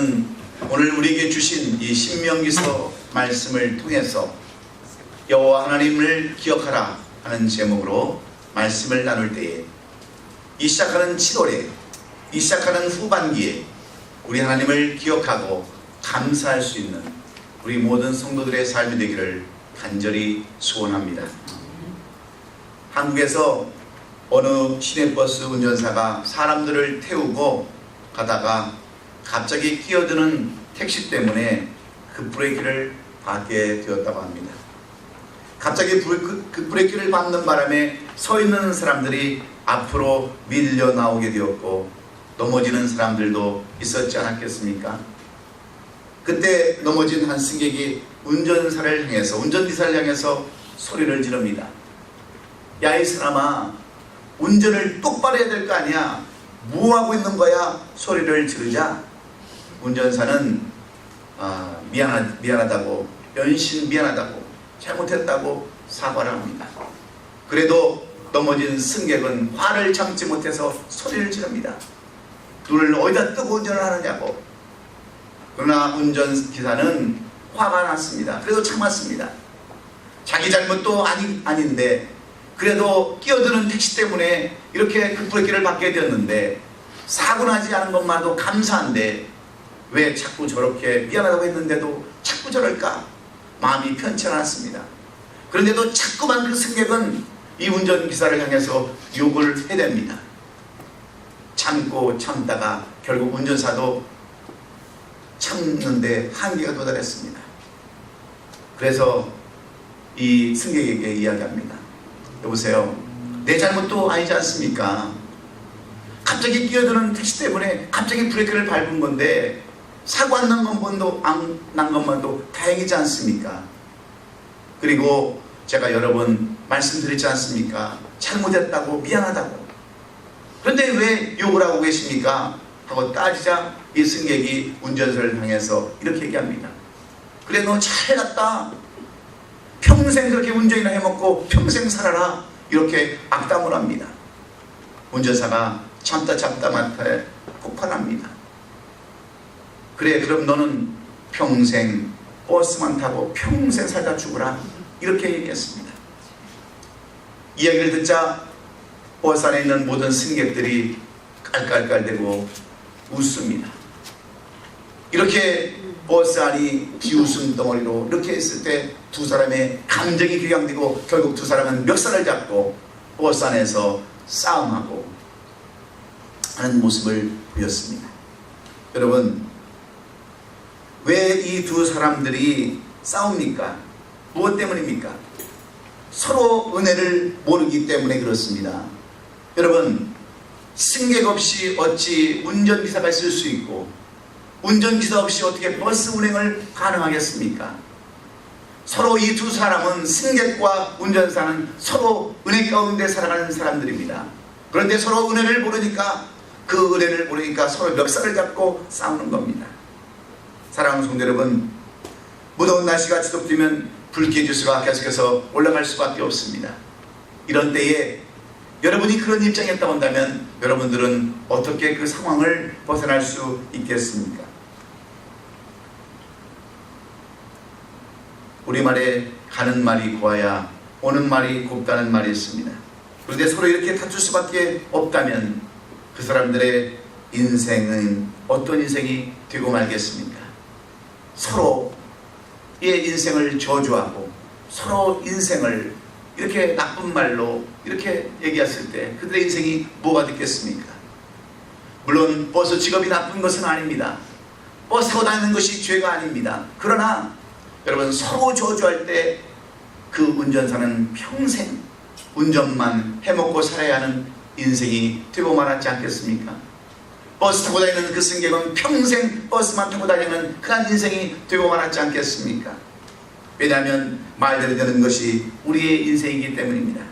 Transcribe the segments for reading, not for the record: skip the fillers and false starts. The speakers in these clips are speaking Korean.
저는 오늘 우리에게 주신 이 신명기서 말씀을 통해서 여호와 하나님을 기억하라 하는 제목으로 말씀을 나눌 때에 이 시작하는 7월에 이 시작하는 후반기에 우리 하나님을 기억하고 감사할 수 있는 우리 모든 성도들의 삶이 되기를 간절히 소원합니다. 한국에서 어느 시내버스 운전사가 사람들을 태우고 가다가 갑자기 끼어드는 택시 때문에 그 브레이크를 밟게 되었다고 합니다. 갑자기 그 브레이크를 밟는 바람에 서 있는 사람들이 앞으로 밀려 나오게 되었고 넘어지는 사람들도 있었지 않았겠습니까? 그때 넘어진 한 승객이 운전기사를 향해서 소리를 지릅니다. 야, 이 사람아, 운전을 똑바로 해야 될 거 아니야? 뭐 하고 있는 거야? 소리를 지르자 운전사는 미안하다고, 연신 미안하다고, 잘못했다고 사과를 합니다. 그래도 넘어진 승객은 화를 참지 못해서 소리를 지릅니다. 눈을 어디다 뜨고 운전을 하느냐고. 그러나 운전기사는 화가 났습니다. 그래도 참았습니다. 자기 잘못도 아닌데 그래도 끼어드는 택시 때문에 이렇게 급브레이크를 밟게 되었는데 사고 나지 않은 것만도 감사한데 왜 자꾸 저렇게 미안하다고 했는데도 자꾸 저럴까? 마음이 편치 않았습니다. 그런데도 자꾸만 그 승객은 이 운전기사를 향해서 욕을 해댑니다. 참고 참다가 결국 운전사도 참는데 한계가 도달했습니다. 그래서 이 승객에게 이야기합니다. 여보세요, 내 잘못도 아니지 않습니까? 갑자기 끼어드는 택시 때문에 갑자기 브레이크를 밟은 건데 사고 안 난 것만도 다행이지 않습니까? 그리고 제가 여러 번 말씀드리지 않습니까? 잘못했다고, 미안하다고. 그런데 왜 욕을 하고 계십니까? 하고 따지자 이 승객이 운전사를 향해서 이렇게 얘기합니다. 그래, 너 잘났다. 평생 그렇게 운전이나 해먹고 평생 살아라. 이렇게 악담을 합니다. 운전사가 참다 못해 폭발합니다. 그래, 그럼 너는 평생 버스만 타고 평생 살다 죽으라. 이렇게 얘기했습니다. 이야기를 듣자 버스 안에 있는 모든 승객들이 깔깔깔대고 웃습니다. 이렇게 버스 안이 비웃음 덩어리로 이렇게 있을 때 두 사람의 감정이 격양되고 결국 두 사람은 멱살을 잡고 버스 안에서 싸움하고 하는 모습을 보였습니다. 여러분, 왜 이 두 사람들이 싸웁니까? 무엇 때문입니까? 서로 은혜를 모르기 때문에 그렇습니다. 여러분, 승객 없이 어찌 운전기사가 있을 수 있고 운전기사 없이 어떻게 버스 운행을 가능하겠습니까? 서로 이 두 사람은, 승객과 운전사는 서로 은혜 가운데 살아가는 사람들입니다. 그런데 서로 은혜를 모르니까 서로 멱살을 잡고 싸우는 겁니다. 사랑하는 성도 여러분, 무더운 날씨가 지속되면 불쾌지수가 계속해서 올라갈 수밖에 없습니다. 이런 때에 여러분이 그런 입장에 있다 본다면 여러분들은 어떻게 그 상황을 벗어날 수 있겠습니까? 우리말에 가는 말이 고와야 오는 말이 곱다는 말이 있습니다. 그런데 서로 이렇게 다툴 수밖에 없다면 그 사람들의 인생은 어떤 인생이 되고 말겠습니까? 서로의 인생을 저주하고 서로 인생을 이렇게 나쁜 말로 이렇게 얘기했을 때 그들의 인생이 뭐가 됐겠습니까? 물론 버스 직업이 나쁜 것은 아닙니다. 버스 타고 다니는 것이 죄가 아닙니다. 그러나 여러분, 서로 저주할 때 그 운전사는 평생 운전만 해먹고 살아야 하는 인생이 되고 말았지 않겠습니까? 버스 타고 다니는 그 승객은 평생 버스만 타고 다니는 그런 인생이 되고 말았지 않겠습니까? 왜냐하면 말대로 되는 것이 우리의 인생이기 때문입니다.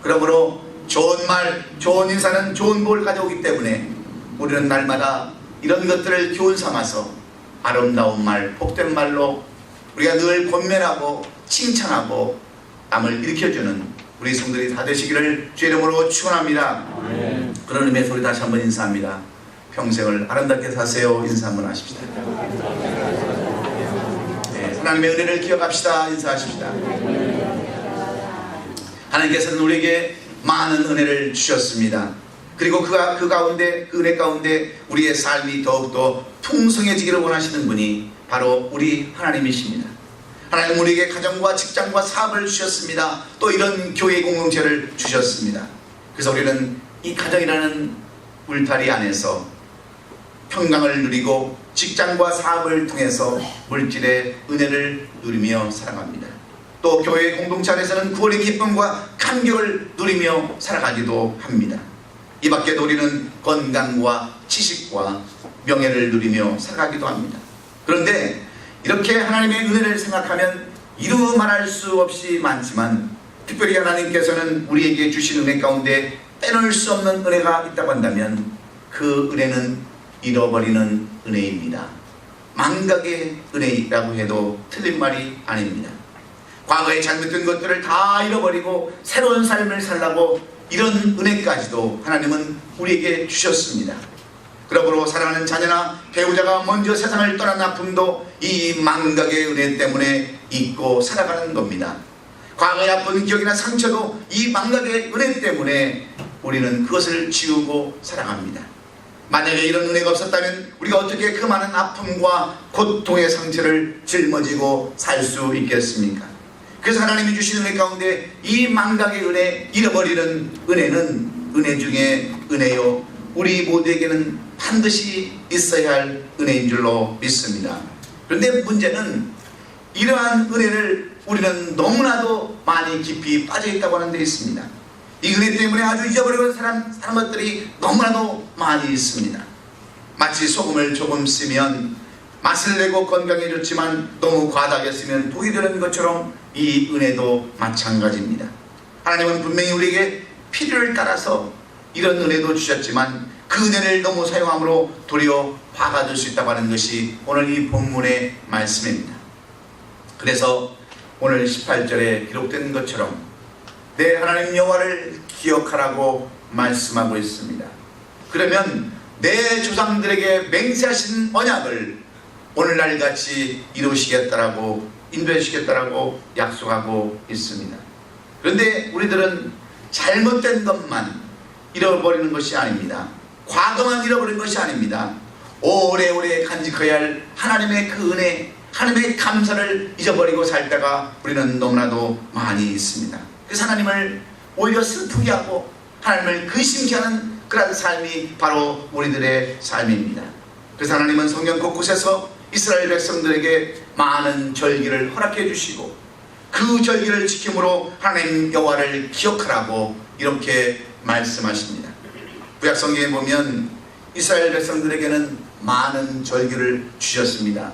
그러므로 좋은 말, 좋은 인사는 좋은 복을 가져오기 때문에 우리는 날마다 이런 것들을 교훈 삼아서 아름다운 말, 복된 말로 우리가 늘 권면하고 칭찬하고 남을 일으켜주는 우리 성도들이 다 되시기를 주의 이름으로 축원합니다. 그런 의미에서 우리 다시 한번 인사합니다. 평생을 아름답게 사세요. 인사 한번 하십시다. 네, 하나님의 은혜를 기억합시다. 인사하십시다. 하나님께서는 우리에게 많은 은혜를 주셨습니다. 그리고 그 가운데, 그 은혜 가운데 우리의 삶이 더욱더 풍성해지기를 원하시는 분이 바로 우리 하나님이십니다. 하나님 우리에게 가정과 직장과 사업을 주셨습니다. 또 이런 교회 공동체를 주셨습니다. 그래서 우리는 이 가정이라는 울타리 안에서 평강을 누리고 직장과 사업을 통해서 물질의 은혜를 누리며 살아갑니다. 또 교회 공동체 안에서는 구원의 기쁨과 감격을 누리며 살아가기도 합니다. 이 밖에도 우리는 건강과 지식과 명예를 누리며 살아가기도 합니다. 그런데 이렇게 하나님의 은혜를 생각하면 이루 말할 수 없이 많지만 특별히 하나님께서는 우리에게 주신 은혜 가운데 빼놓을 수 없는 은혜가 있다고 한다면 그 은혜는 잃어버리는 은혜입니다. 망각의 은혜라고 해도 틀린 말이 아닙니다. 과거에 잘못된 것들을 다 잃어버리고 새로운 삶을 살라고 이런 은혜까지도 하나님은 우리에게 주셨습니다. 그러므로 사랑하는 자녀나 배우자가 먼저 세상을 떠난 아픔도 이 망각의 은혜 때문에 잊고 살아가는 겁니다. 과거의 아픈 기억이나 상처도 이 망각의 은혜 때문에 우리는 그것을 지우고 살아갑니다. 만약에 이런 은혜가 없었다면 우리가 어떻게 그 많은 아픔과 고통의 상처를 짊어지고 살 수 있겠습니까? 그래서 하나님이 주신 은혜 가운데 이 망각의 은혜, 잃어버리는 은혜는 은혜 중에 은혜요, 우리 모두에게는 반드시 있어야 할 은혜인 줄로 믿습니다. 그런데 문제는 이러한 은혜를 우리는 너무나도 많이 깊이 빠져있다고 하는 데 있습니다. 이 은혜 때문에 아주 잊어버리고 사는 것들이 너무나도 많이 있습니다. 마치 소금을 조금 쓰면 맛을 내고 건강에 좋지만 너무 과다하게 쓰면 독이 되는 것처럼 이 은혜도 마찬가지입니다. 하나님은 분명히 우리에게 필요를 따라서 이런 은혜도 주셨지만 그 은혜를 너무 사용함으로 도리어 화가 될 수 있다고 하는 것이 오늘 이 본문의 말씀입니다. 그래서 오늘 18절에 기록된 것처럼 내 하나님 여호와를 기억하라고 말씀하고 있습니다. 그러면 내 조상들에게 맹세하신 언약을 오늘날같이 이루시겠다라고 인도해 주시겠다라고 약속하고 있습니다. 그런데 우리들은 잘못된 것만 잃어버리는 것이 아닙니다. 과거만 잃어버린 것이 아닙니다. 오래오래 간직해야 할 하나님의 그 은혜, 하나님의 감사를 잊어버리고 살다가 우리는 너무나도 많이 있습니다. 그래서 하나님을 오히려 슬프게 하고 하나님을 근심케 하는 그런 삶이 바로 우리들의 삶입니다. 그래서 하나님은 성경 곳곳에서 이스라엘 백성들에게 많은 절기를 허락해 주시고 그 절기를 지킴으로 하나님 여호와를 기억하라고 이렇게 말씀하십니다. 구약 성경에 보면 이스라엘 백성들에게는 많은 절기를 주셨습니다.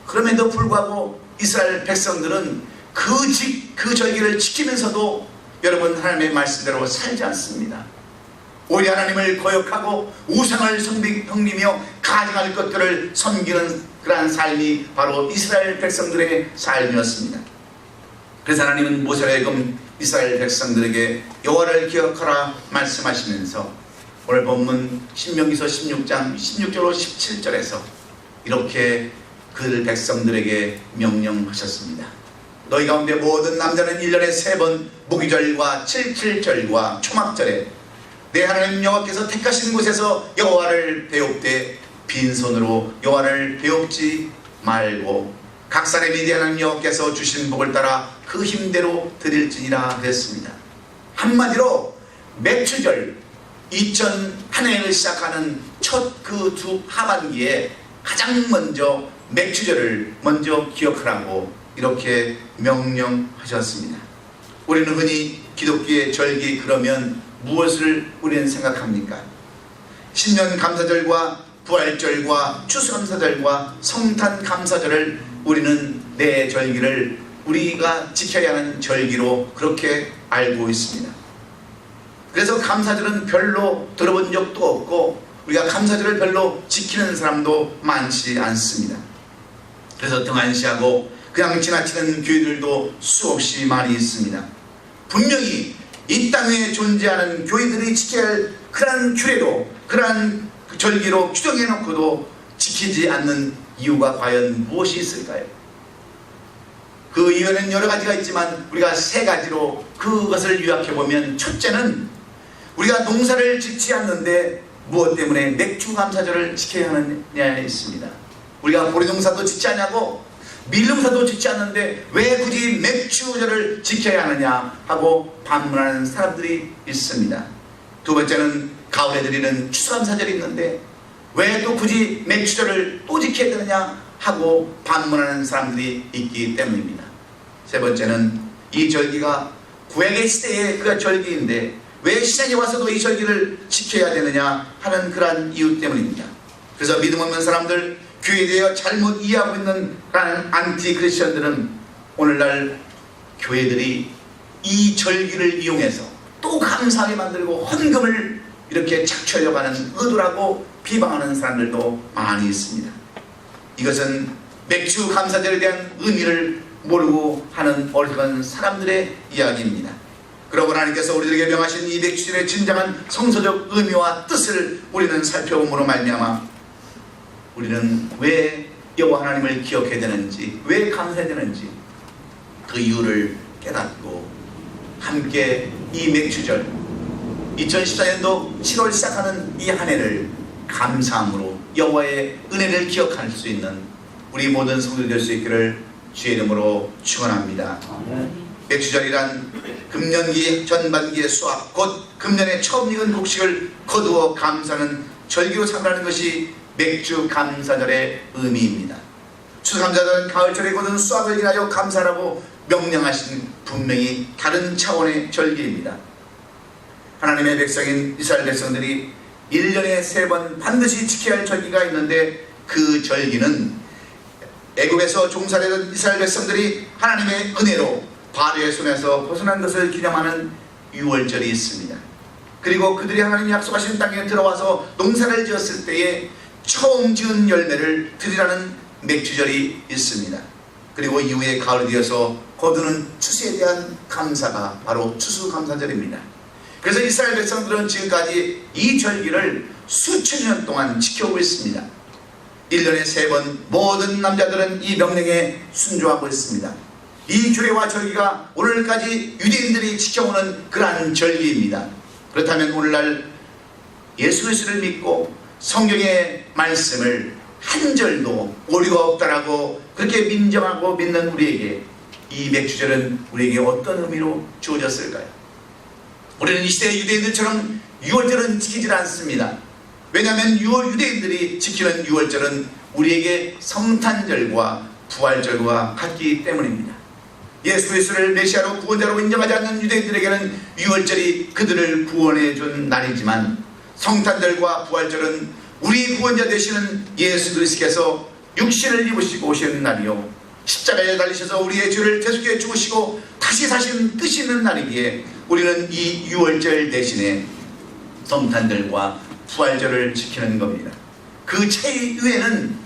그럼에도 불구하고 이스라엘 백성들은 그 절기를 지키면서도 여러분 하나님의 말씀대로 살지 않습니다. 오히려 하나님을 거역하고 우상을 섬기며 가증할 것들을 섬기는 그러한 삶이 바로 이스라엘 백성들의 삶이었습니다. 그래서 하나님은 모세라에금 이스라엘 백성들에게 여호와를 기억하라 말씀하시면서 오늘 본문 신명기서 16장 16절로 17절에서 이렇게 그 백성들에게 명령하셨습니다. 너희 가운데 모든 남자는 1년에 3번 무기절과 77절과 초막절에 내 하나님 여호와께서 택하신 곳에서 여호와를 배웁되 빈손으로 여호와를 배웁지 말고 각 사람이 내 하나님 여호와께서 주신 복을 따라 그 힘대로 드릴지니라 그랬습니다. 한마디로 매추절 2000 한 해를 시작하는 첫 그 두 하반기에 가장 먼저 매추절을 먼저 기억하라고 이렇게 명령하셨습니다. 우리는 흔히 기독교의 절기 그러면 무엇을 우리는 생각합니까? 신년 감사절과 부활절과 추수감사절과 성탄 감사절을 우리는 내 절기를 우리가 지켜야 하는 절기로 그렇게 알고 있습니다. 그래서 감사절은 별로 들어본 적도 없고 우리가 감사절을 별로 지키는 사람도 많지 않습니다. 그래서 등한시하고 그냥 지나치는 교회들도 수없이 많이 있습니다. 분명히 이 땅에 존재하는 교회들이 지켜야 할 그러한 규례로 그러한 그 절기로 규정해 놓고도 지키지 않는 이유가 과연 무엇이 있을까요? 그 이유는 여러 가지가 있지만 우리가 세 가지로 그것을 요약해 보면, 첫째는 우리가 농사를 짓지 않는데 무엇 때문에 맥주 감사절을 지켜야 하느냐에 있습니다. 우리가 보리농사도 짓지 않냐고 밀농사도 짓지 않는데 왜 굳이 맥주절을 지켜야 하느냐 하고 반문하는 사람들이 있습니다. 두 번째는 가을에 드리는 추수감사절이 있는데 왜 또 굳이 맥주절을 또 지켜야 되느냐 하고 반문하는 사람들이 있기 때문입니다. 세 번째는 이 절기가 구약의 시대의 그 절기인데 왜 시장에 와서도 이 절기를 지켜야 되느냐 하는 그러한 이유 때문입니다. 그래서 믿음 없는 사람들, 교회에 대해 잘못 이해하고 있는 안티 크리스천들은 오늘날 교회들이 이 절기를 이용해서 또 감사하게 만들고 헌금을 이렇게 착취하려고 하는 의도라고 비방하는 사람들도 많이 있습니다. 이것은 맥주 감사절에 대한 의미를 모르고 하는 어리석은 사람들의 이야기입니다. 그러고 하나님께서 우리들에게 명하신 이 맥주절의 진정한 성서적 의미와 뜻을 우리는 살펴봄으로 말미암아 우리는 왜 여호와 하나님을 기억해야 되는지, 왜 감사해야 되는지 그 이유를 깨닫고 함께 이 맥주절 2014년도 7월 시작하는 이 한 해를 감사함으로 여호와의 은혜를 기억할 수 있는 우리 모든 성도들 될 수 있기를 주의 이름으로 축원합니다. 맥주절이란 금년기 전반기의 수확, 곧 금년에 처음 익은 곡식을 거두어 감사하는 절기로 삼으라는 것이 맥주 감사절의 의미입니다. 추수감사절은 가을철에 거둔 수확을 인하여 감사하라고 명령하신 분명히 다른 차원의 절기입니다. 하나님의 백성인 이스라엘 백성들이 1년에 3번 반드시 지켜야 할 절기가 있는데 그 절기는 애굽에서 종살이던 이스라엘 백성들이 하나님의 은혜로 바로의 손에서 벗어난 것을 기념하는 유월절이 있습니다. 그리고 그들이 하나님이 약속하신 땅에 들어와서 농사를 지었을 때에 처음 지은 열매를 드리라는 맥주절이 있습니다. 그리고 이후에 가을이 되어서 거두는 추수에 대한 감사가 바로 추수감사절입니다. 그래서 이스라엘 백성들은 지금까지 이 절기를 수천 년 동안 지켜오고 있습니다. 1년에 3번 모든 남자들은 이 명령에 순종하고 있습니다. 이 규례와 절기가 오늘까지 유대인들이 지켜오는 그러한 절기입니다. 그렇다면 오늘날 예수 그리스도를 믿고 성경의 말씀을 한 절도 오류가 없다라고 그렇게 민정하고 믿는 우리에게 이 맥주절은 우리에게 어떤 의미로 주어졌을까요? 우리는 이 시대의 유대인들처럼 유월절은 지키질 않습니다. 왜냐하면 유대인들이 지키는 유월절은 우리에게 성탄절과 부활절과 같기 때문입니다. 예수 그리스도를 메시아로 구원자로 인정하지 않는 유대인들에게는 유월절이 그들을 구원해 준 날이지만 성탄절과 부활절은 우리 구원자 되시는 예수 그리스도께서 육신을 입으시고 오시는 날이요 십자가에 달리셔서 우리의 죄를 대속해 죽으시고 다시 사신 뜻이 있는 날이기에 우리는 이 유월절 대신에 성탄절과 부활절을 지키는 겁니다. 그 차이외에는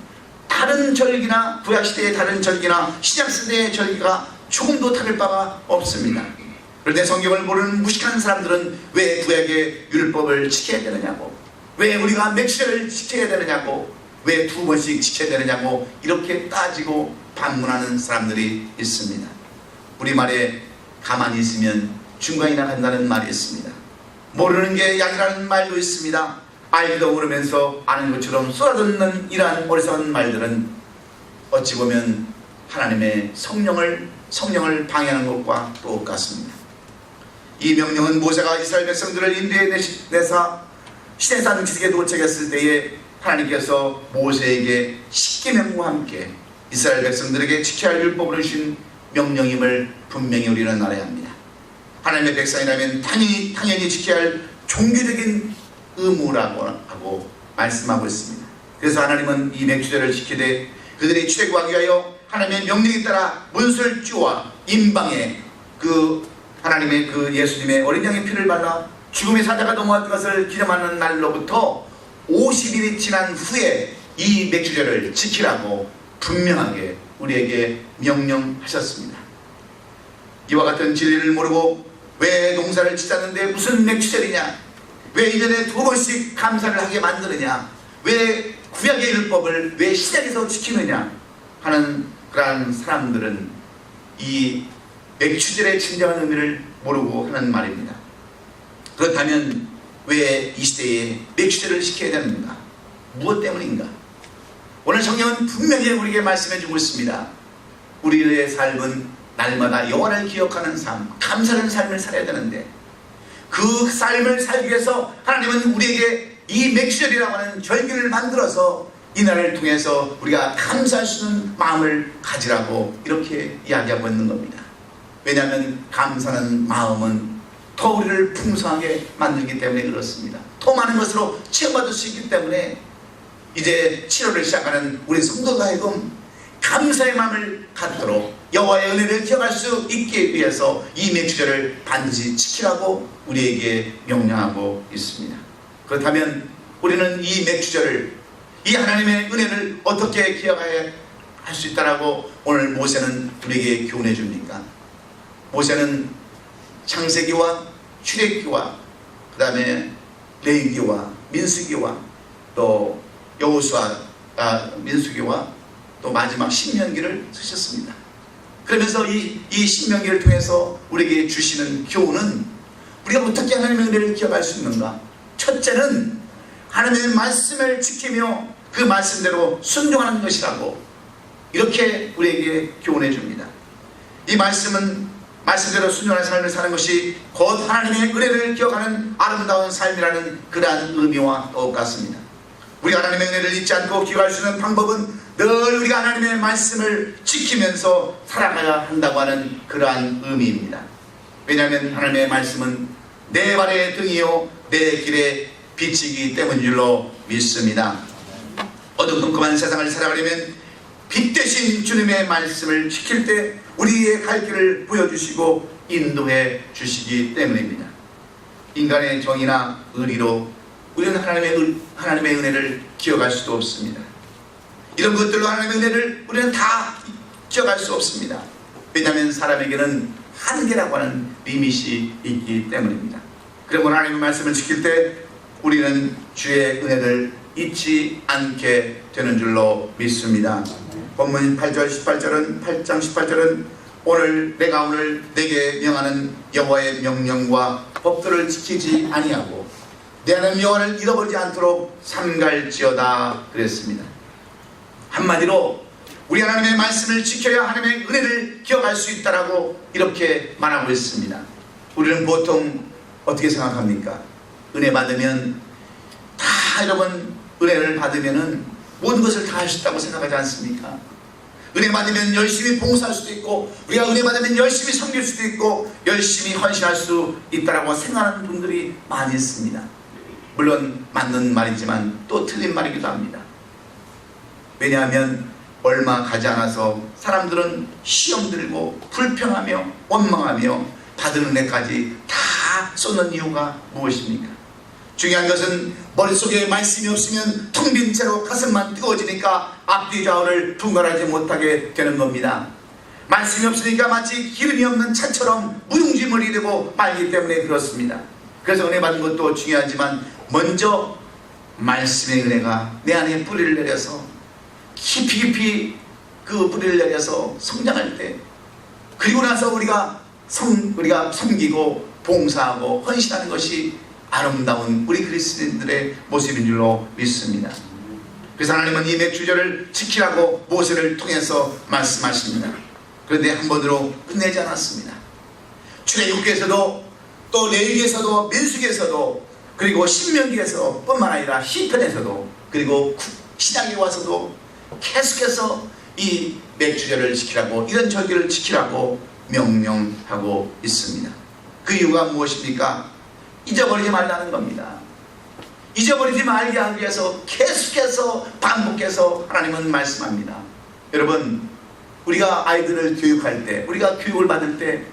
다른 절기나 구약시대의 다른 절기나 신약시대의 절기가 조금도 다를 바가 없습니다. 그런데 성경을 모르는 무식한 사람들은 왜 구약의 율법을 지켜야 되느냐고, 왜 우리가 맥주절을 지켜야 되느냐고, 왜 2번씩 지켜야 되느냐고 이렇게 따지고 반문하는 사람들이 있습니다. 우리말에 가만히 있으면 중간이 나간다는 말이 있습니다. 모르는 게 약이라는 말도 있습니다. 알기도 모르면서 아는 것처럼 쏟아듣는 이러한 어리석은 말들은 어찌 보면 하나님의 성령을 방해하는 것과 똑같습니다. 이 명령은 모세가 이스라엘 백성들을 인도에 내사 시내산 기슭에 도착했을 때에 하나님께서 모세에게 십계명과 함께 이스라엘 백성들에게 지켜야 할 율법을 주신 명령임을 분명히 우리는 알아야 합니다. 하나님의 백성이라면 당연히 지켜야 할 종교적인 의무라고 하고 말씀하고 있습니다. 그래서 하나님은 이 맥주절을 지키되 그들이 출애굽하기 위하여 하나님의 명령에 따라 문설주와 임방에 그 하나님의 그 예수님의 어린 양의 피를 발라 죽음의 사자가 넘어왔던 것을 기념하는 날로부터 50일이 지난 후에 이 맥주절을 지키라고 분명하게 우리에게 명령하셨습니다. 이와 같은 진리를 모르고 왜 농사를 짓자는데 무슨 맥주절이냐, 왜 1년에 2번씩 감사를 하게 만드느냐, 왜 구약의 율법을 왜 시작에서 지키느냐 하는 그러한 사람들은 이 맥추절의 진정한 의미를 모르고 하는 말입니다. 그렇다면 왜 이 시대에 맥추절을 지켜야 되는가? 무엇 때문인가? 오늘 성경은 분명히 우리에게 말씀해 주고 있습니다. 우리의 삶은 날마다 여호와를 기억하는 삶, 감사하는 삶을 살아야 되는데, 그 삶을 살기 위해서 하나님은 우리에게 이 맥주절이라고 하는 절기를 만들어서 이날을 통해서 우리가 감사할 수 있는 마음을 가지라고 이렇게 이야기하고 있는 겁니다. 왜냐하면 감사하는 마음은 더 우리를 풍성하게 만들기 때문에 그렇습니다. 더 많은 것으로 체험받을 수 있기 때문에 이제 7월을 시작하는 우리 성도가 하여금 감사의 마음을 갖도록 여호와의 은혜를 기억할 수 있기 위해서 이 맥주절을 반드시 지키라고 우리에게 명령하고 있습니다. 그렇다면 우리는 이 맥주절을, 이 하나님의 은혜를 어떻게 기억해야 할 수 있다라고 오늘 모세는 우리에게 교훈해 줍니까? 모세는 창세기와 출애굽기와 그 다음에 레위기와 민수기와 또 여호수아, 민수기와 또 마지막 신명기를 쓰셨습니다. 그러면서 이 신명기를 통해서 우리에게 주시는 교훈은 우리가 어떻게 하나님의 은혜를 기억할 수 있는가? 첫째는 하나님의 말씀을 지키며 그 말씀대로 순종하는 것이라고 이렇게 우리에게 교훈해 줍니다. 이 말씀은 말씀대로 순종하는 삶을 사는 것이 곧 하나님의 은혜를 기억하는 아름다운 삶이라는 그러한 의미와 똑같습니다. 우리가 하나님의 은혜를 잊지 않고 기억할 수 있는 방법은 늘 우리가 하나님의 말씀을 지키면서 살아가야 한다고 하는 그러한 의미입니다. 왜냐하면 하나님의 말씀은 내 발의 등이요 내 길의 빛이기 때문인 줄로 믿습니다. 어두컴컴한 세상을 살아가려면 빛 대신 주님의 말씀을 지킬 때 우리의 갈 길을 보여주시고 인도해 주시기 때문입니다. 인간의 정의나 의리로 우리는 하나님의 은혜를 기억할 수도 없습니다. 이런 것들로 하나님의 은혜를 우리는 다 기억할 수 없습니다. 왜냐하면 사람에게는 한계라고 하는 리밋이 있기 때문입니다. 그러므로 하나님의 말씀을 지킬 때 우리는 주의 은혜를 잊지 않게 되는 줄로 믿습니다. 본문 8절 18절은 8장 18절은 오늘 내가 오늘 내게 명하는 여호와의 명령과 법도를 지키지 아니하고 내 하나님 여호와를 잃어버리지 않도록 삼갈지어다 그랬습니다. 한마디로 우리 하나님의 말씀을 지켜야 하나님의 은혜를 기억할 수 있다라고 이렇게 말하고 있습니다. 우리는 보통 어떻게 생각합니까? 은혜 받으면 다 여러분 은혜를 받으면은 모든 것을 다 할 수 있다고 생각하지 않습니까? 은혜 받으면 열심히 봉사할 수도 있고 우리가 은혜 받으면 열심히 섬길 수도 있고 열심히 헌신할 수 있다라고 생각하는 분들이 많이 있습니다. 물론 맞는 말이지만 또 틀린 말이기도 합니다. 왜냐하면 얼마 가지 않아서 사람들은 시험 들고 불평하며 원망하며 받은 은혜까지 다 쏟는 이유가 무엇입니까? 중요한 것은 머릿속에 말씀이 없으면 텅 빈 채로 가슴만 뜨거워지니까 앞뒤 좌우를 분간하지 못하게 되는 겁니다. 말씀이 없으니까 마치 기름이 없는 차처럼 무용지물이 되고 말기 때문에 그렇습니다. 그래서 은혜 받는 것도 중요하지만 먼저 말씀의 은혜가 내 안에 뿌리를 내려서 깊이 그 뿌리를 내려서 성장할 때, 그리고 나서 우리가 섬기고 봉사하고 헌신하는 것이 아름다운 우리 그리스도인들의 모습인 줄로 믿습니다. 그래서 하나님은 이 맥주절을 지키라고 모세를 통해서 말씀하십니다. 그런데 한 번으로 끝내지 않았습니다. 출애굽기에서도 또 레위기에서도 민수기에서도 그리고 신명기에서 뿐만 아니라 시편에서도 그리고 신약에 와서도 계속해서 이 맥주절을 지키라고, 이런 절기를 지키라고 명령하고 있습니다. 그 이유가 무엇입니까? 잊어버리지 말라는 겁니다. 잊어버리지 말게 하기 위해서 계속해서 반복해서 하나님은 말씀합니다. 여러분, 우리가 아이들을 교육할 때, 우리가 교육을 받을 때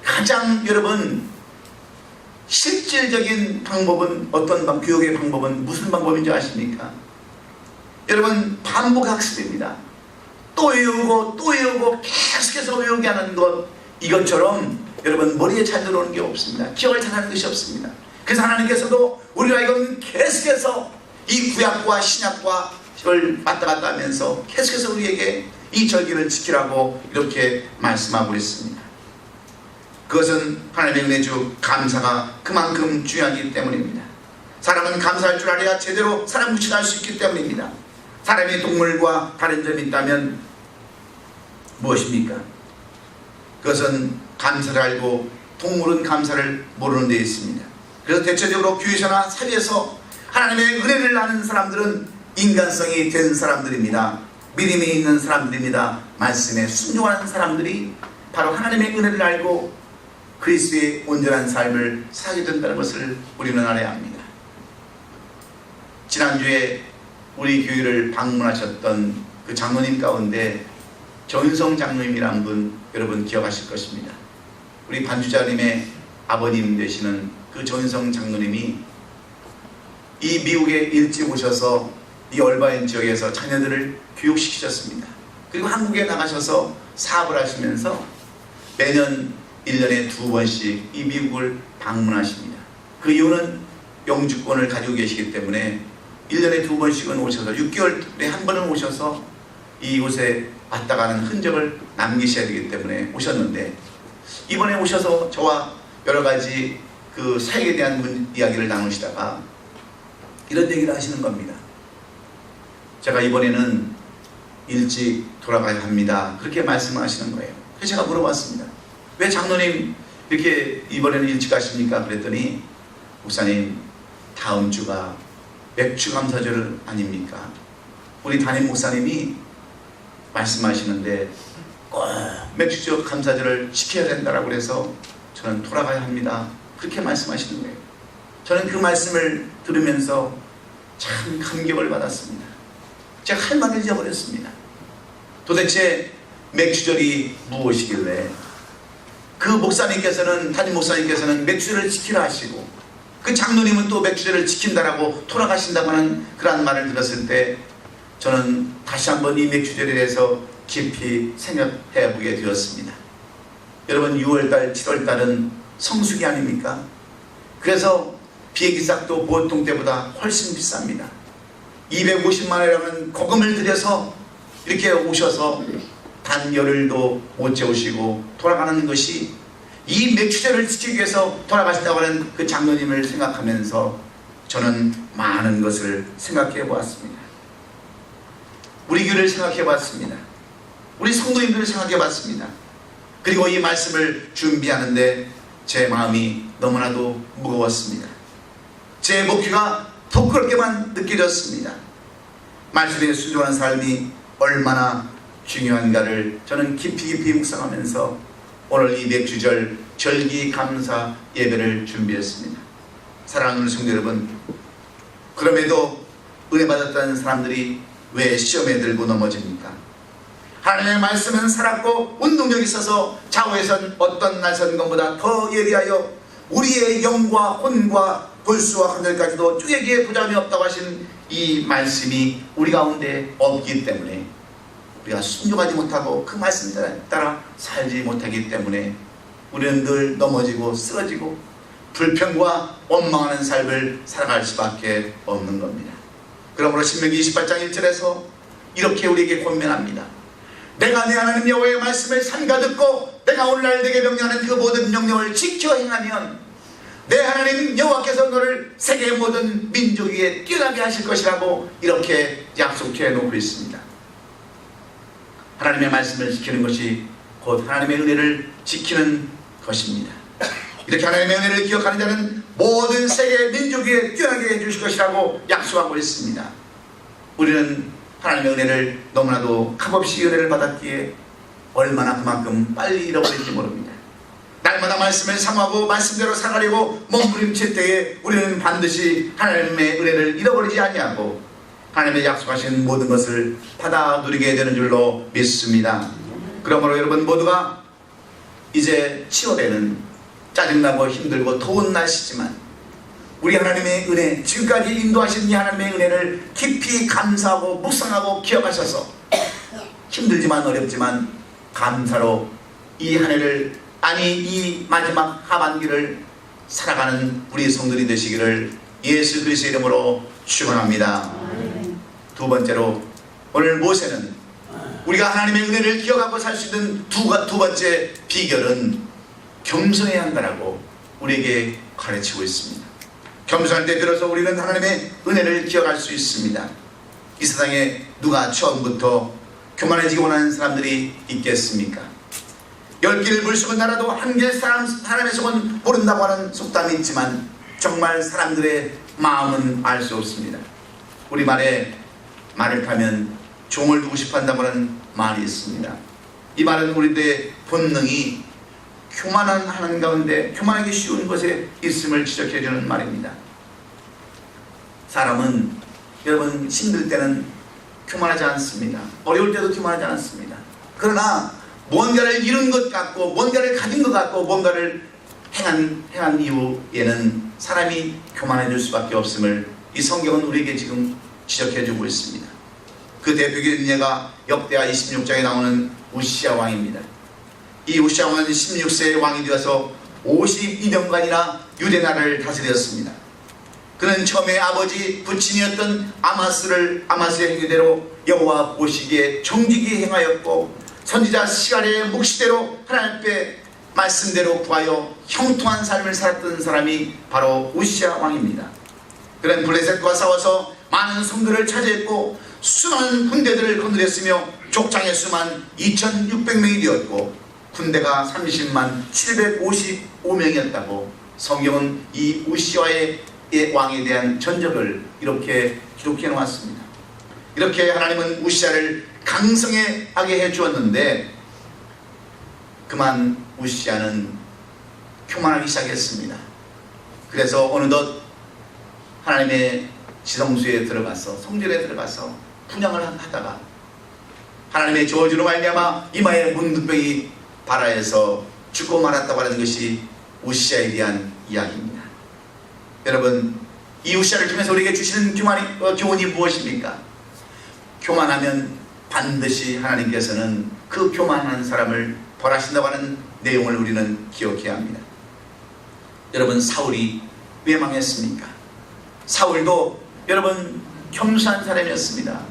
가장 여러분 실질적인 방법은 어떤 교육의 방법은 무슨 방법인지 아십니까? 여러분, 반복 학습입니다. 또 외우고 또 외우고 계속해서 외우게 하는 것, 이것처럼 여러분 머리에 잘 들어오는 게 없습니다. 기억을 잘하는 것이 없습니다. 그래서 하나님께서도 계속해서 이 구약과 신약과 를 왔다 갔다 하면서 계속해서 우리에게 이 절기를 지키라고 이렇게 말씀하고 있습니다. 그것은 하나님의 은혜주 감사가 그만큼 중요하기 때문입니다. 사람은 감사할 줄 알아야 제대로 사람 구실할 수 있기 때문입니다. 사람이 동물과 다른 점이 있다면 무엇입니까? 그것은 감사를 알고 동물은 감사를 모르는 데 있습니다. 그래서 대체적으로 교회에서나 사회에서 하나님의 은혜를 아는 사람들은 인간성이 된 사람들입니다. 믿음이 있는 사람들입니다. 말씀에 순종하는 사람들이 바로 하나님의 은혜를 알고 그리스도의 온전한 삶을 살게 된다는 것을 우리는 알아야 합니다. 지난주에 우리 교회를 방문하셨던 그 장로님 가운데 정윤성 장로님이라는 분 여러분 기억하실 것입니다. 우리 반주자님의 아버님 되시는 그 정윤성 장로님이 이 미국에 일찍 오셔서 이 얼바인 지역에서 자녀들을 교육시키셨습니다. 그리고 한국에 나가셔서 사업을 하시면서 매년 1년에 2번씩 이 미국을 방문하십니다. 그 이유는 영주권을 가지고 계시기 때문에 1년에 2번씩은 오셔서 6개월에 한 번은 오셔서 이곳에 왔다 가는 흔적을 남기셔야 되기 때문에 오셨는데, 이번에 오셔서 저와 여러 가지 그 사역에 대한 이야기를 나누시다가 이런 얘기를 하시는 겁니다. 제가 이번에는 일찍 돌아가야 합니다. 그렇게 말씀하시는 거예요. 그래서 제가 물어봤습니다. 왜 장로님 이렇게 이번에는 일찍 가십니까? 그랬더니 목사님 다음 주가 맥주 감사절 아닙니까? 우리 담임 목사님이 말씀하시는데 꼭 맥주 감사절을 지켜야 된다라고 해서 저는 돌아가야 합니다. 그렇게 말씀하시는 거예요. 저는 그 말씀을 들으면서 참 감격을 받았습니다. 제가 할 말을 잊어버렸습니다. 도대체 맥주절이 무엇이길래 그 목사님께서는, 담임 목사님께서는 맥주절을 지키라 하시고 그 장로님은 또 맥주절을 지킨다라고 돌아가신다고 하는 그런 말을 들었을 때 저는 다시 한번 이 맥주절에 대해서 깊이 생각해 보게 되었습니다. 여러분 6월달, 7월달은 성수기 아닙니까? 그래서 비행기값도 보통 때보다 훨씬 비쌉니다. 250만 원이라는 거금을 들여서 이렇게 오셔서 단 열흘도 못 재우시고 돌아가는 것이 이 맥주절을 지키기 위해서 돌아가신다고 하는 그 장로님을 생각하면서 저는 많은 것을 생각해 보았습니다. 우리 교회를 생각해 봤습니다. 우리 성도님들을 생각해 봤습니다. 그리고 이 말씀을 준비하는데 제 마음이 너무나도 무거웠습니다. 제 목표가 더 그렇게만 느껴졌습니다. 말씀에 순종하는 삶이 얼마나 중요한가를 저는 깊이 묵상하면서 오늘 이 맥주절 절기 감사 예배를 준비했습니다. 사랑하는 성도 여러분, 그럼에도 은혜 받았다는 사람들이 왜 시험에 들고 넘어집니까? 하나님의 말씀은 살았고 운동력이 있어서 좌우에선 어떤 날선 것보다 더 예리하여 우리의 영과 혼과 골수와 하늘까지도 쪼개기에 부담이 없다고 하신 이 말씀이 우리 가운데 없기 때문에 우리가 순종하지 못하고 그 말씀에 따라 살지 못하기 때문에 우리는 늘 넘어지고 쓰러지고 불평과 원망하는 삶을 살아갈 수밖에 없는 겁니다. 그러므로 신명기 28장 1절에서 이렇게 우리에게 권면합니다. 내가 내 하나님 여호와의 말씀을 삼가 듣고 내가 오늘날 내게 명령하는 그 모든 명령을 지켜 행하면 내 하나님 여호와께서 너를 세계 모든 민족 위에 뛰어나게 하실 것이라고 이렇게 약속해 놓고 있습니다. 하나님의 말씀을 지키는 것이 곧 하나님의 은혜를 지키는 것입니다. 이렇게 하나님의 은혜를 기억하는 자는 모든 세계 민족 위에 뛰어나게 해주실 것이라고 약속하고 있습니다. 우리는 하나님의 은혜를 너무나도 값없이 은혜를 받았기에 얼마나 그만큼 빨리 잃어버릴지 모릅니다. 날마다 말씀을 삼하고 말씀대로 살아가려고 몸부림칠 때에 우리는 반드시 하나님의 은혜를 잃어버리지 아니하고 하나님의 약속하신 모든 것을 받아 누리게 되는 줄로 믿습니다. 그러므로 여러분 모두가 이제 7월에는 짜증나고 힘들고 더운 날씨지만 우리 하나님의 은혜, 지금까지 인도하신 이 하나님의 은혜를 깊이 감사하고 묵상하고 기억하셔서 힘들지만 어렵지만 감사로 이 한 해를, 아니 이 마지막 하반기를 살아가는 우리 성도들이 되시기를 예수 그리스도의 이름으로 축원합니다. 두 번째로 오늘 모세는 우리가 하나님의 은혜를 기억하고 살 수 있는 두 번째 비결은 겸손해야 한다라고 우리에게 가르치고 있습니다. 겸손할 때 비로소 우리는 하나님의 은혜를 기억할 수 있습니다. 이 세상에 누가 처음부터 교만해지기 원하는 사람들이 있겠습니까? 10개를 물속은 날아도 한 개의 사람의 속은 모른다고 하는 속담이 있지만 정말 사람들의 마음은 알 수 없습니다. 우리말에 말을 타면 종을 두고 싶어 한다고 하는 말이 있습니다. 이 말은 우리들의 본능이 교만하는 가운데 교만하기 쉬운 것에 있음을 지적해 주는 말입니다. 사람은 여러분 힘들 때는 교만하지 않습니다. 어려울 때도 교만하지 않습니다. 그러나 뭔가를 이룬 것 같고 뭔가를 가진 것 같고 뭔가를 행한 이후에는 사람이 교만해질 수밖에 없음을 이 성경은 우리에게 지금 지적해 주고 있습니다. 그 대표적인 예가 역대하 26장에 나오는 우시야 왕입니다. 이 우시야 왕은 16세의 왕이 되어서 52년간이나 유대 나라를 다스렸습니다. 그는 처음에 아버지 부친이었던 아마스의 행위대로 여호와 보시기에 정직히 행하였고 선지자 시갈의 묵시대로 하나님 앞에 말씀대로 구하여 형통한 삶을 살았던 사람이 바로 우시야 왕입니다. 그는 블레셋과 싸워서 많은 성들을 차지했고 수많은 군대들을 건드렸으며 족장의 수만 2600명이 되었고 군대가 30만 755명이었다고 성경은 이 우시야의 왕에 대한 전적을 이렇게 기록해 놓았습니다. 이렇게 하나님은 우시야를 강성하게 해주었는데 그만 우시야는 교만하기 시작했습니다. 그래서 어느덧 하나님의 지성소에 들어가서 성전에 들어가서 분향을 하다가 하나님의 저주로 말미암아 이마에 문둥병이 발하에서 죽고 말았다고 하는 것이 우시야에 대한 이야기입니다. 여러분, 이 우시야를 통해서 우리에게 주시는 교훈이 무엇입니까? 교만하면 반드시 하나님께서는 그 교만한 사람을 벌하신다고 하는 내용을 우리는 기억해야 합니다. 여러분, 사울이 왜 망했습니까? 사울도 여러분 겸손한 사람이었습니다.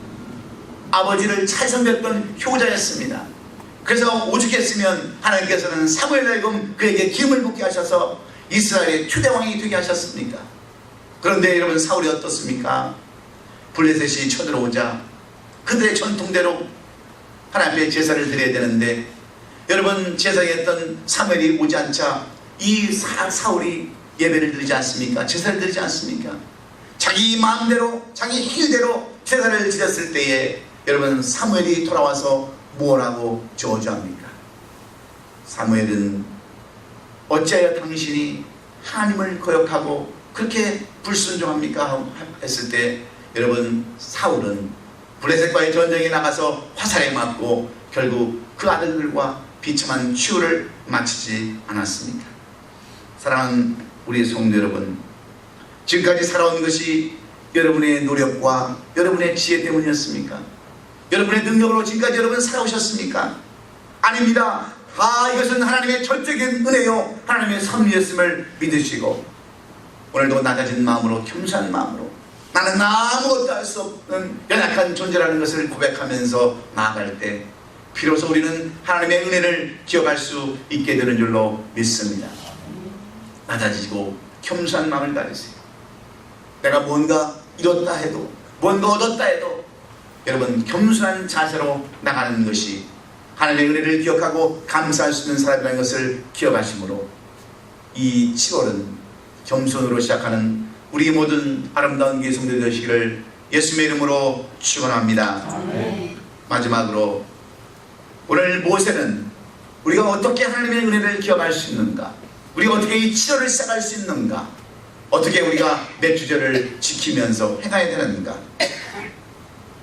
아버지를 잘 섬겼던 효자였습니다. 그래서 오죽했으면 하나님께서는 사무엘로 하여금 그에게 기름을 붓게 하셔서 이스라엘의 초대왕이 되게 하셨습니까? 그런데 여러분, 사울이 어떻습니까? 블레셋이 쳐들어오자 그들의 전통대로 하나님 앞에 제사를 드려야 되는데 여러분, 제사했던 사무엘이 오지 않자 이 사울이 예배를 드리지 않습니까? 제사를 드리지 않습니까? 자기 마음대로 자기 행위대로 제사를 드렸을 때에 여러분, 사무엘이 돌아와서 뭐라고 저주합니까? 사무엘은 어찌하여 당신이 하나님을 거역하고 그렇게 불순종합니까? 했을 때 여러분, 사울은 블레셋과의 전쟁에 나가서 화살에 맞고 결국 그 아들들과 비참한 치유를 마치지 않았습니까? 사랑하는 우리 성도 여러분, 지금까지 살아온 것이 여러분의 노력과 여러분의 지혜 때문이었습니까? 여러분의 능력으로 지금까지 여러분 살아오셨습니까? 아닙니다. 이것은 하나님의 절대적인 은혜요 하나님의 섭리였음을 믿으시고 오늘도 낮아진 마음으로 겸손한 마음으로 나는 아무것도 할 수 없는 연약한 존재라는 것을 고백하면서 나아갈 때 비로소 우리는 하나님의 은혜를 기억할 수 있게 되는 줄로 믿습니다. 낮아지고 겸손한 마음을 가지세요. 내가 뭔가 이뤘다 해도 뭔가 얻었다 해도 여러분, 겸손한 자세로 나가는 것이 하나님의 은혜를 기억하고 감사할 수 있는 사람이라는 것을 기억하시므로 이 7월은 겸손으로 시작하는 우리 모든 아름다운 교회 성도들 되시기를 예수님의 이름으로 축원합니다. 마지막으로 오늘 모세는 우리가 어떻게 하나님의 은혜를 기억할 수 있는가, 우리가 어떻게 이 7월을 시작할 수 있는가, 어떻게 우리가 매주절을 지키면서 행해야 되는가,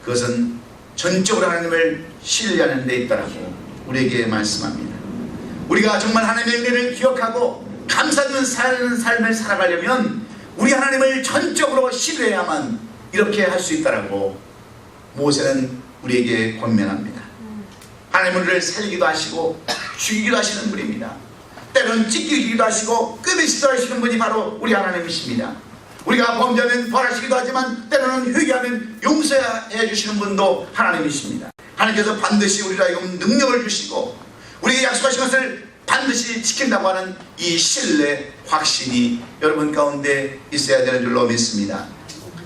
그것은 전적으로 하나님을 신뢰하는 데 있다라고 우리에게 말씀합니다. 우리가 정말 하나님의 은혜를 기억하고 감사하는 삶을 살아가려면 우리 하나님을 전적으로 신뢰해야만 이렇게 할 수 있다라고 모세는 우리에게 권면합니다. 하나님은 우리를 살리기도 하시고 죽이기도 하시는 분입니다. 때로는 찢기기도 하시고 끄미시기도 하시는 분이 바로 우리 하나님이십니다. 우리가 범죄하면 벌하시기도 하지만 때로는 회개하면 용서해 주시는 분도 하나님이십니다. 하나님께서 반드시 우리를 하여금 능력을 주시고 우리에게 약속하신 것을 반드시 지킨다고 하는 이 신뢰, 확신이 여러분 가운데 있어야 되는 줄로 믿습니다.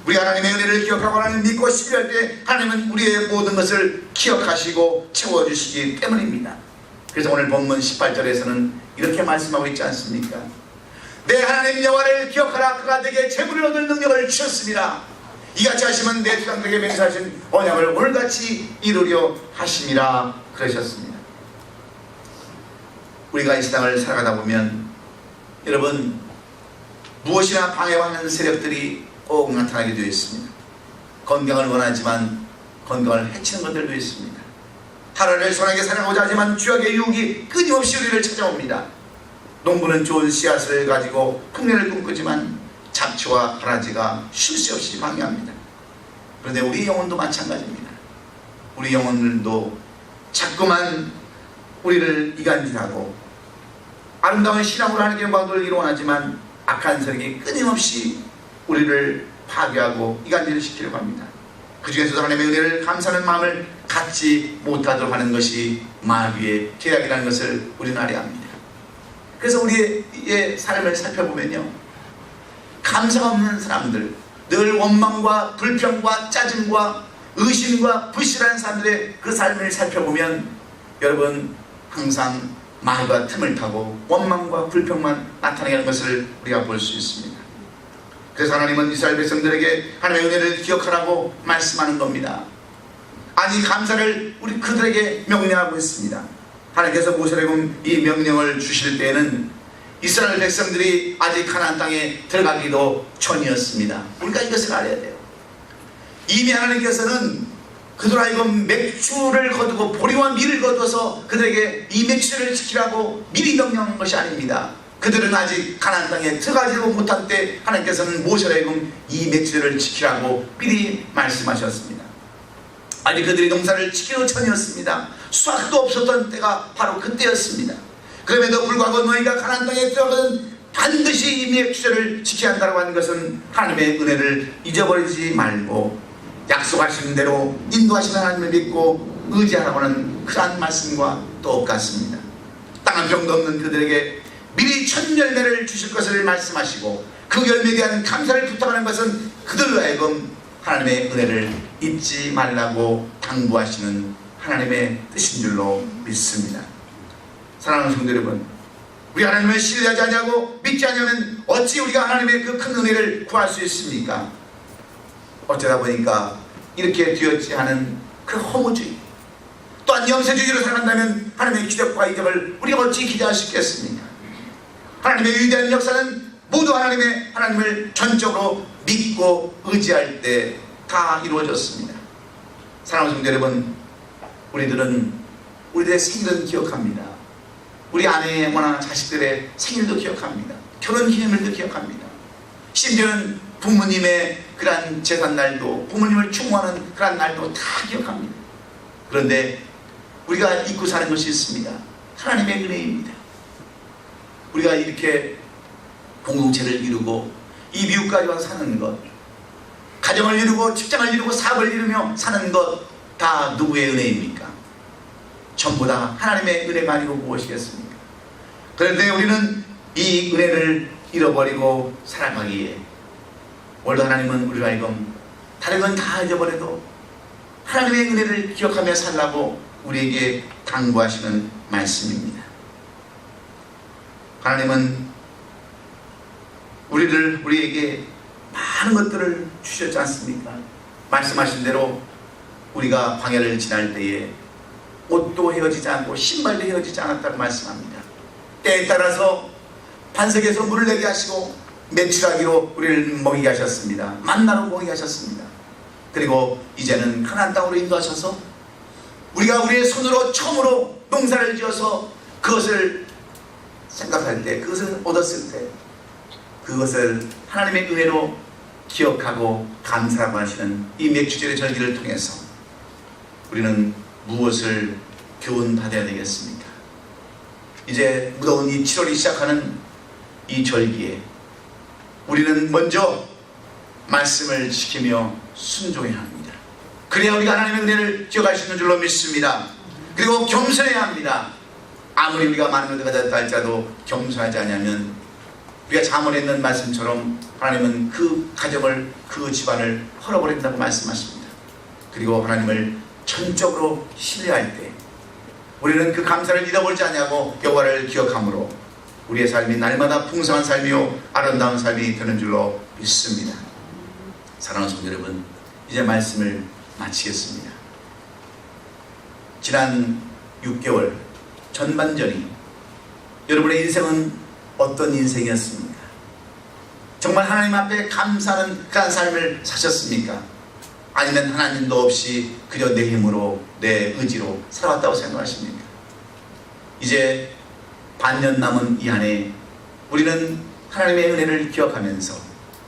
우리 하나님의 은혜를 기억하고 하나님을 믿고 신뢰할 때 하나님은 우리의 모든 것을 기억하시고 채워주시기 때문입니다. 그래서 오늘 본문 18절에서는 이렇게 말씀하고 있지 않습니까? 내 하나님 여호와를 기억하라. 그가 내게 재물을 얻을 능력을 주셨습니다. 이같이 하시면 내 조상들에게 맹세하신 언약을 오늘같이 이루려 하심이라 그러셨습니다. 우리가 이 세상을 살아가다 보면 여러분 무엇이나 방해하는 세력들이 꼭 나타나게 되어 있습니다. 건강을 원하지만 건강을 해치는 것들도 있습니다. 하루를 선하게 살아가고자 하지만 죄악의 유혹이 끊임없이 우리를 찾아옵니다. 농부는 좋은 씨앗을 가지고 풍년을 꿈꾸지만 잡초와 가라지가 쉴 새 없이 방해합니다. 그런데 우리 영혼도 마찬가지입니다. 우리 영혼들도 자꾸만 우리를 이간질하고 아름다운 신앙으로 하나님께 영광을 이루어하지만 악한 세력이 끊임없이 우리를 파괴하고 이간질을 시키려고 합니다. 그 중에서도 하나님의 은혜를 감사하는 마음을 갖지 못하도록 하는 것이 마귀의 계략이라는 것을 우리는 알아야 합니다. 그래서 우리의 삶을 살펴보면요, 감사가 없는 사람들, 늘 원망과 불평과 짜증과 의심과 불신하는 사람들의 그 삶을 살펴보면 여러분 항상 마귀가 틈을 타고 원망과 불평만 나타내는 것을 우리가 볼 수 있습니다. 그래서 하나님은 이스라엘 백성들에게 하나님의 은혜를 기억하라고 말씀하는 겁니다. 아니 감사를 우리 그들에게 명령하고 있습니다. 하나님께서 모세에게 이 명령을 주실 때에는 이스라엘 백성들이 아직 가나안 땅에 들어가기도 전이었습니다. 우리가 이것을 알아야 돼요. 이미 하나님께서는 그들 하여금 맥주를 거두고 보리와 밀을 거둬서 그들에게 이 맥주를 지키라고 미리 명령한 것이 아닙니다. 그들은 아직 가나안 땅에 들어가지도 못한 때 하나님께서는 모세에게 이 맥주를 지키라고 미리 말씀하셨습니다. 아직 그들이 농사를 지키는 전이었습니다. 수확도 없었던 때가 바로 그때였습니다. 그럼에도 불구하고 너희가 가나안 땅에 들어가든 반드시 이 맥주를 지켜야 한다고 하는 것은 하나님의 은혜를 잊어버리지 말고 약속하시는 대로 인도하시는 하나님을 믿고 의지하라고 하는 그러한 말씀과 똑같습니다. 땅 한 평도 없는 그들에게 미리 첫 열매를 주실 것을 말씀하시고 그 열매에 대한 감사를 부탁하는 것은 그들로 하여금 하나님의 은혜를 잊지 말라고 당부하시는 하나님의 뜻인 줄로 믿습니다. 사랑하는 성도 여러분, 우리 하나님을 신뢰하지 않냐고 믿지 않으면 어찌 우리가 하나님의 그 큰 은혜를 구할 수 있습니까? 어쩌다 보니까 이렇게 되었지 않은 그 허무주의, 또한 염세주의로 살아간다면 하나님의 기적과 이적을 우리가 어찌 기대할 수 있겠습니까? 하나님의 위대한 역사는 모두 하나님을 전적으로 믿고 의지할 때 다 이루어졌습니다. 사랑하는 성도 여러분, 우리들의 생일은 기억합니다. 우리 아내나 자식들의 생일도 기억합니다. 결혼 기념일도 기억합니다. 심지어는 부모님의 그러한 제삿날도, 부모님을 추모하는 그러한 날도 다 기억합니다. 그런데 우리가 잊고 사는 것이 있습니다. 하나님의 은혜입니다. 우리가 이렇게 공동체를 이루고 이 미국까지 와서 사는 것, 가정을 이루고 직장을 이루고 사업을 이루며 사는 것 다 누구의 은혜입니까? 전부 다 하나님의 은혜가 아니고 무엇이겠습니까? 그런데 우리는 이 은혜를 잃어버리고 살아가기에 오늘도 하나님은 우리가 하여금 다른 건 다 잊어버려도 하나님의 은혜를 기억하며 살라고 우리에게 당부하시는 말씀입니다. 하나님은 우리에게 많은 것들을 주셨지 않습니까? 말씀하신 대로 우리가 광야를 지날 때에 옷도 헤어지지 않고 신발도 헤어지지 않았다고 말씀합니다. 때에 따라서 반석에서 물을 내게 하시고 메추라기로 우리를 먹이게 하셨습니다. 만나로 먹이게 하셨습니다. 그리고 이제는 가나안 땅으로 인도하셔서 우리가 우리의 손으로 처음으로 농사를 지어서 그것을 생각할 때, 그것을 얻었을 때 그것을 하나님의 은혜로 기억하고 감사하고 하시는 이 맥주절의 절기를 통해서 우리는 무엇을 교훈받아야 되겠습니까? 이제 무더운 이 7월이 시작하는 이 절기에 우리는 먼저 말씀을 지키며 순종해야 합니다. 그래야 우리가 하나님의 은혜를 기억할 수 있는 줄로 믿습니다. 그리고 겸손해야 합니다. 아무리 우리가 많은 것을 가졌다 할지라도 겸손하지 않으면 우리가 잠언에 있는 말씀처럼 하나님은 그 가정을, 그 집안을 헐어버린다고 말씀하십니다. 그리고 하나님을 전적으로 신뢰할 때 우리는 그 감사를 잃어버리지 않냐고 여호와를 기억함으로 우리의 삶이 날마다 풍성한 삶이요 아름다운 삶이 되는 줄로 믿습니다. 사랑하는 성도 여러분, 이제 말씀을 마치겠습니다. 지난 6개월 전반전이 여러분의 인생은 어떤 인생이었습니까? 정말 하나님 앞에 감사하는 그런 삶을 사셨습니까? 아니면 하나님도 없이 그저 내 힘으로, 내 의지로 살아왔다고 생각하십니까? 이제 반년 남은 이 한해 우리는 하나님의 은혜를 기억하면서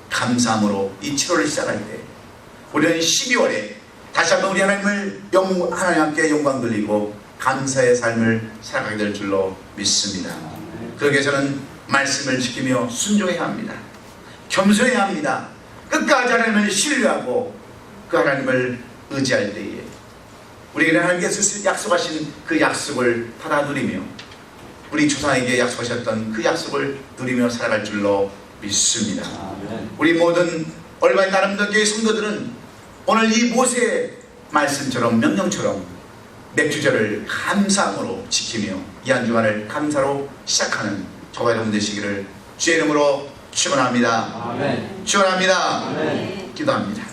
감사함으로 이 7월을 시작할 때 우리는 12월에 다시 한번 우리 하나님 함께 영광 돌리고 감사의 삶을 살아가게 될 줄로 믿습니다. 그러기 위해서는 말씀을 지키며 순종해야 합니다. 겸손해야 합니다. 끝까지 하나님을 신뢰하고 그 하나님을 의지할 때에 우리에게 하나님께서 약속하신 그 약속을 받아 누리며 우리 조상에게 약속하셨던 그 약속을 누리며 살아갈 줄로 믿습니다. 우리 모든 얼마인 나름대로의 성도들은 오늘 이 모세의 말씀처럼 명령처럼 맥주절을 감사함으로 지키며 이 한 주간을 감사로 시작하는 저와 여러분 되시기를 주의 이름으로 축원합니다. 축원합니다. 기도합니다.